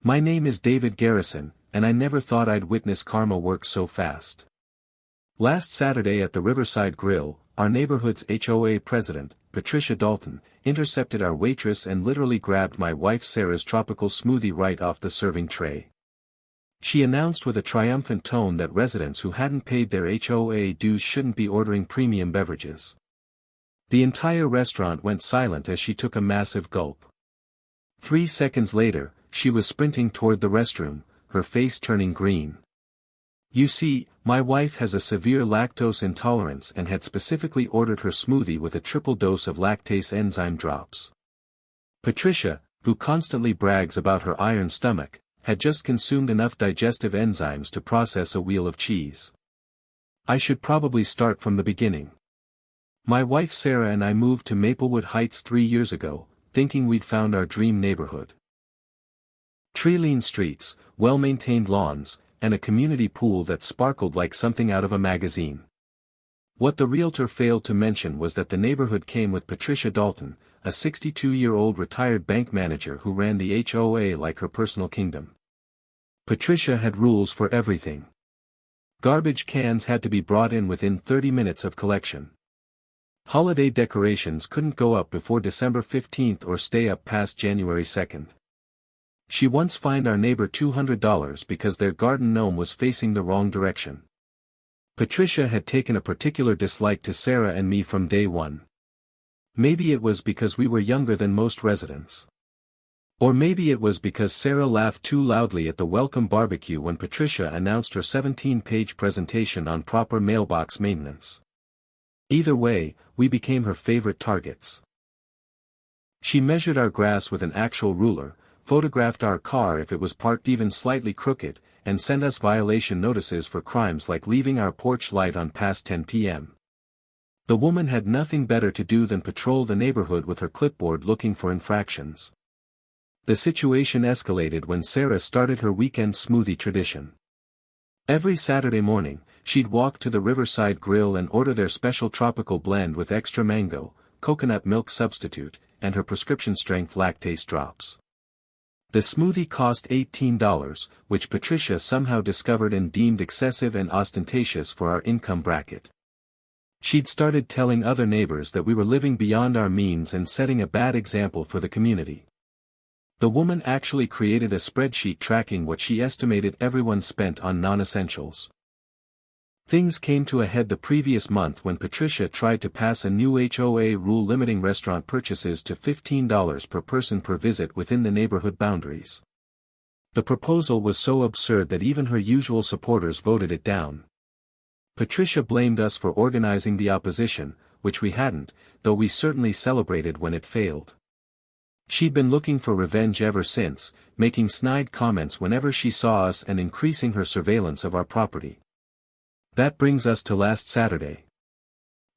My name is David Garrison, and I never thought I'd witness karma work so fast. Last Saturday at the Riverside Grill, our neighborhood's HOA president, Patricia Dalton, intercepted our waitress and literally grabbed my wife Sarah's tropical smoothie right off the serving tray. She announced with a triumphant tone that residents who hadn't paid their HOA dues shouldn't be ordering premium beverages. The entire restaurant went silent as she took a massive gulp. 3 seconds later, she was sprinting toward the restroom, her face turning green. You see, my wife has a severe lactose intolerance and had specifically ordered her smoothie with a triple dose of lactase enzyme drops. Patricia, who constantly brags about her iron stomach, had just consumed enough digestive enzymes to process a wheel of cheese. I should probably start from the beginning. My wife Sarah and I moved to Maplewood Heights 3 years ago, thinking we'd found our dream neighborhood. Tree-lined streets, well-maintained lawns, and a community pool that sparkled like something out of a magazine. What the realtor failed to mention was that the neighborhood came with Patricia Dalton, a 62-year-old retired bank manager who ran the HOA like her personal kingdom. Patricia had rules for everything. Garbage cans had to be brought in within 30 minutes of collection. Holiday decorations couldn't go up before December 15th or stay up past January 2nd. She once fined our neighbor $200 because their garden gnome was facing the wrong direction. Patricia had taken a particular dislike to Sarah and me from day one. Maybe it was because we were younger than most residents. Or maybe it was because Sarah laughed too loudly at the welcome barbecue when Patricia announced her 17-page presentation on proper mailbox maintenance. Either way, we became her favorite targets. She measured our grass with an actual ruler, photographed our car if it was parked even slightly crooked, and sent us violation notices for crimes like leaving our porch light on past 10 p.m. The woman had nothing better to do than patrol the neighborhood with her clipboard looking for infractions. The situation escalated when Sarah started her weekend smoothie tradition. Every Saturday morning, she'd walk to the Riverside Grill and order their special tropical blend with extra mango, coconut milk substitute, and her prescription-strength lactase drops. The smoothie cost $18, which Patricia somehow discovered and deemed excessive and ostentatious for our income bracket. She'd started telling other neighbors that we were living beyond our means and setting a bad example for the community. The woman actually created a spreadsheet tracking what she estimated everyone spent on non-essentials. Things came to a head the previous month when Patricia tried to pass a new HOA rule limiting restaurant purchases to $15 per person per visit within the neighborhood boundaries. The proposal was so absurd that even her usual supporters voted it down. Patricia blamed us for organizing the opposition, which we hadn't, though we certainly celebrated when it failed. She'd been looking for revenge ever since, making snide comments whenever she saw us and increasing her surveillance of our property. That brings us to last Saturday.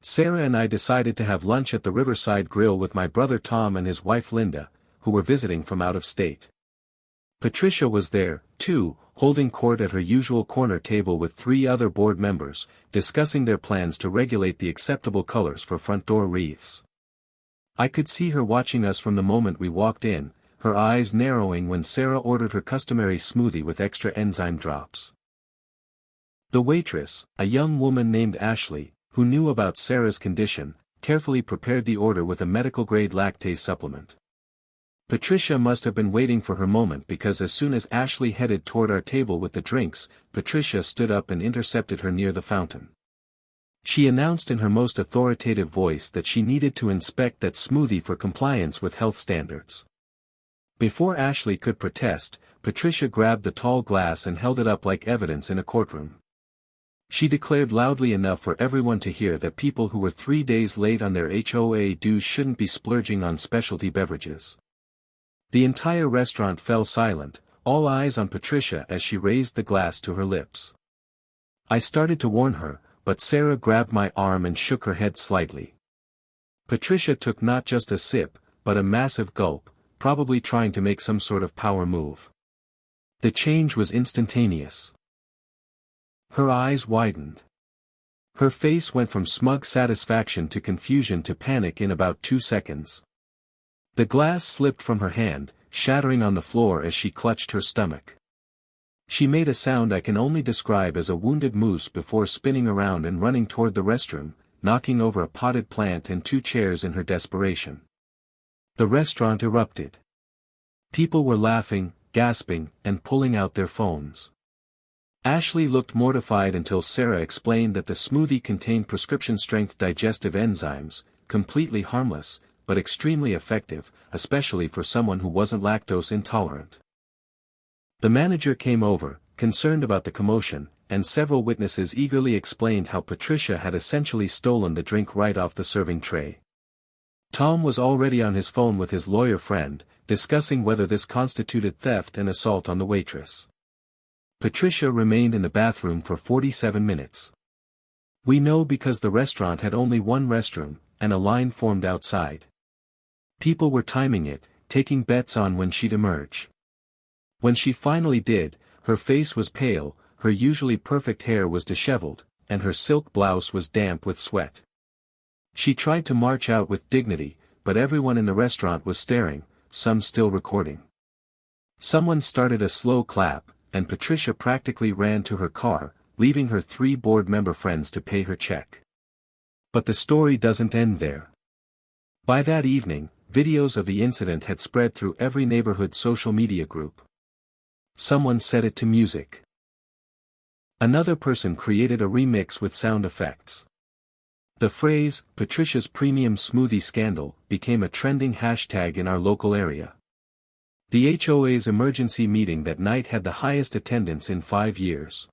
Sarah and I decided to have lunch at the Riverside Grill with my brother Tom and his wife Linda, who were visiting from out of state. Patricia was there, too, holding court at her usual corner table with 3 other board members, discussing their plans to regulate the acceptable colors for front door wreaths. I could see her watching us from the moment we walked in, her eyes narrowing when Sarah ordered her customary smoothie with extra enzyme drops. The waitress, a young woman named Ashley, who knew about Sarah's condition, carefully prepared the order with a medical-grade lactase supplement. Patricia must have been waiting for her moment because as soon as Ashley headed toward our table with the drinks, Patricia stood up and intercepted her near the fountain. She announced in her most authoritative voice that she needed to inspect that smoothie for compliance with health standards. Before Ashley could protest, Patricia grabbed the tall glass and held it up like evidence in a courtroom. She declared loudly enough for everyone to hear that people who were 3 days late on their HOA dues shouldn't be splurging on specialty beverages. The entire restaurant fell silent, all eyes on Patricia as she raised the glass to her lips. I started to warn her, but Sarah grabbed my arm and shook her head slightly. Patricia took not just a sip, but a massive gulp, probably trying to make some sort of power move. The change was instantaneous. Her eyes widened. Her face went from smug satisfaction to confusion to panic in about 2 seconds. The glass slipped from her hand, shattering on the floor as she clutched her stomach. She made a sound I can only describe as a wounded moose before spinning around and running toward the restroom, knocking over a potted plant and 2 chairs in her desperation. The restaurant erupted. People were laughing, gasping, and pulling out their phones. Ashley looked mortified until Sarah explained that the smoothie contained prescription-strength digestive enzymes, completely harmless, but extremely effective, especially for someone who wasn't lactose intolerant. The manager came over, concerned about the commotion, and several witnesses eagerly explained how Patricia had essentially stolen the drink right off the serving tray. Tom was already on his phone with his lawyer friend, discussing whether this constituted theft and assault on the waitress. Patricia remained in the bathroom for 47 minutes. We know because the restaurant had only one restroom, and a line formed outside. People were timing it, taking bets on when she'd emerge. When she finally did, her face was pale, her usually perfect hair was disheveled, and her silk blouse was damp with sweat. She tried to march out with dignity, but everyone in the restaurant was staring, some still recording. Someone started a slow clap, and Patricia practically ran to her car, leaving her 3 board member friends to pay her check. But the story doesn't end there. By that evening, videos of the incident had spread through every neighborhood social media group. Someone set it to music. Another person created a remix with sound effects. The phrase, Patricia's Premium Smoothie Scandal, became a trending hashtag in our local area. The HOA's emergency meeting that night had the highest attendance in 5 years.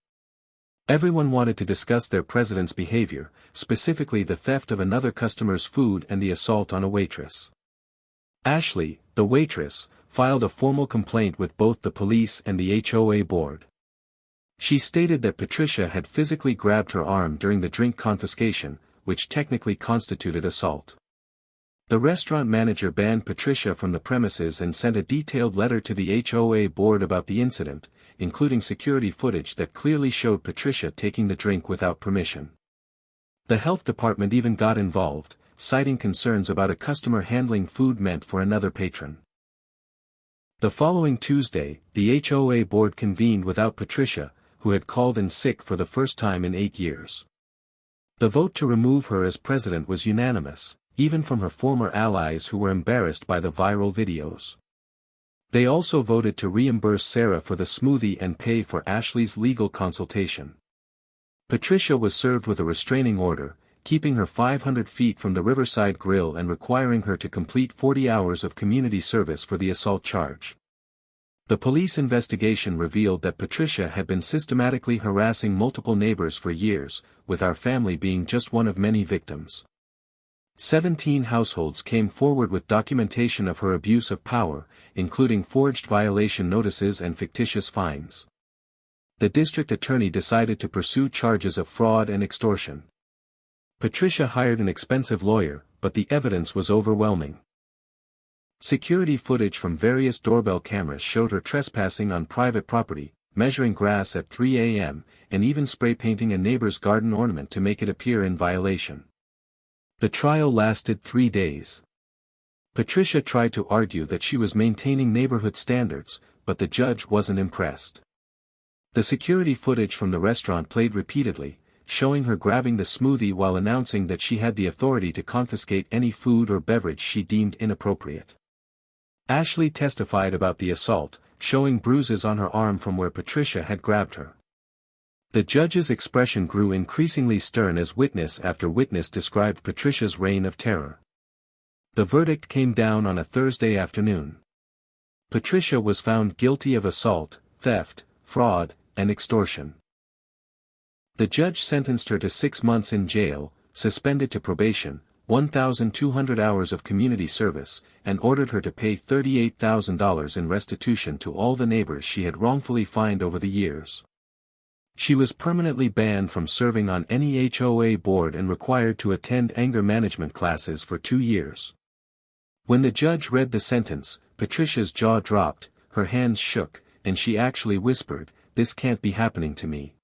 Everyone wanted to discuss their president's behavior, specifically the theft of another customer's food and the assault on a waitress. Ashley, the waitress, filed a formal complaint with both the police and the HOA board. She stated that Patricia had physically grabbed her arm during the drink confiscation, which technically constituted assault. The restaurant manager banned Patricia from the premises and sent a detailed letter to the HOA board about the incident, including security footage that clearly showed Patricia taking the drink without permission. The health department even got involved, citing concerns about a customer handling food meant for another patron. The following Tuesday, the HOA board convened without Patricia, who had called in sick for the first time in 8 years. The vote to remove her as president was unanimous, even from her former allies who were embarrassed by the viral videos. They also voted to reimburse Sarah for the smoothie and pay for Ashley's legal consultation. Patricia was served with a restraining order, keeping her 500 feet from the Riverside Grill and requiring her to complete 40 hours of community service for the assault charge. The police investigation revealed that Patricia had been systematically harassing multiple neighbors for years, with our family being just one of many victims. 17 households came forward with documentation of her abuse of power, including forged violation notices and fictitious fines. The district attorney decided to pursue charges of fraud and extortion. Patricia hired an expensive lawyer, but the evidence was overwhelming. Security footage from various doorbell cameras showed her trespassing on private property, measuring grass at 3 a.m., and even spray painting a neighbor's garden ornament to make it appear in violation. The trial lasted 3 days. Patricia tried to argue that she was maintaining neighborhood standards, but the judge wasn't impressed. The security footage from the restaurant played repeatedly, showing her grabbing the smoothie while announcing that she had the authority to confiscate any food or beverage she deemed inappropriate. Ashley testified about the assault, showing bruises on her arm from where Patricia had grabbed her. The judge's expression grew increasingly stern as witness after witness described Patricia's reign of terror. The verdict came down on a Thursday afternoon. Patricia was found guilty of assault, theft, fraud, and extortion. The judge sentenced her to 6 months in jail, suspended to probation, 1,200 hours of community service, and ordered her to pay $38,000 in restitution to all the neighbors she had wrongfully fined over the years. She was permanently banned from serving on any HOA board and required to attend anger management classes for 2 years. When the judge read the sentence, Patricia's jaw dropped, her hands shook, and she actually whispered, "This can't be happening to me."